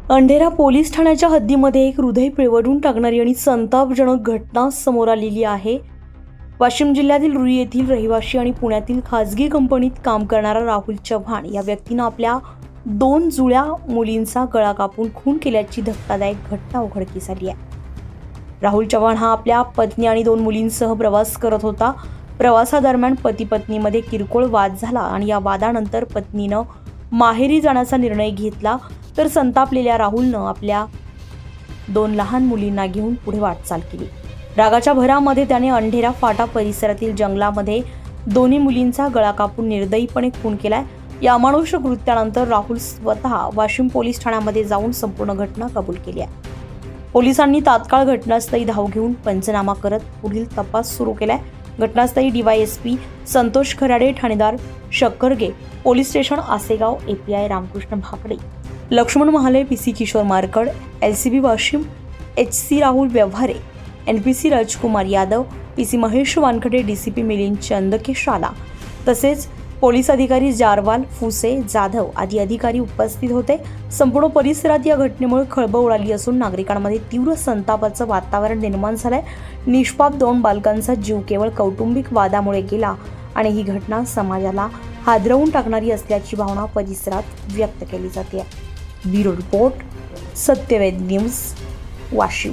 अंधेरा पोलीस ठाण्याच्या हद्दीमध्ये एक हृदय पिळवटून टाकणारी आणि संतापजनक घटना समोर आलेली आहे। वाशिम जिल्ह्यातील रुई येथील रहिवासी आणि पुण्यातील खासगी कंपनीत काम करणारा राहुल चव्हाण या व्यक्तीने आपल्या 2 जुळ्या मुलींचा गळा कापून खून केल्याची धक्कादायक घटना उघडकीस आली आहे। राहुल चव्हाण हा आपल्या पत्नी आणि 2 मुलींसह प्रवास करत होता। प्रवासादरम्यान पती पत्नीमध्ये किरकोळ वाद झाला आणि या वादानंतर पत्नीने माहेरी जाण्याचा निर्णय घेतला, तर संतापलेल्या राहुलनं आपल्या 2 लहान मुलींना घेऊन पुढे वाटचाल केली। रागाच्या भरामध्ये त्याने अंधेरा फाटा परिसरातील जंगलामध्ये दोन्ही मुलींचा गळा कापून निर्दयीपणे खून केलाय। या अमानुष कृत्यानंतर राहुल स्वतः वाशिम पोलीस ठाण्यामध्ये जाऊन संपूर्ण घटना कबूल केली आहे। पोलिसांनी तात्काळ घटनास्थळी धाव घेऊन पंचनामा करत पुढील तपास सुरू केलाय। घटनास्थळी डीवायएसपी संतोष खराडे, ठाणेदार Shakkarge, police station Asegaon, API Ramkrishna Bhakade, Laxman Mahale, PC Kishor Markad, LCB Washim, HC Rahul Vyavahare, NPC Rajkumar Yadav, PC Mahesh Wankhede, DCP Milind चंदकेशाला तसेच पोलीस अधिकारी जारवाल, फुसे, जाधव आदी अधिकारी उपस्थित होते। संपूर्ण परिसरात या घटनेमुळे खळबळ उडाली असून नागरिकांमध्ये तीव्र संतापाचं वातावरण निर्माण झालंय। निष्पाप 2 बालकांचा जीव केवळ कौटुंबिक वादामुळे गेला आणि ही घटना समाजाला हादरवून टाकणारी असल्याची भावना परिसरात व्यक्त केली जाते। Bureau report, Satyaved news, Washim.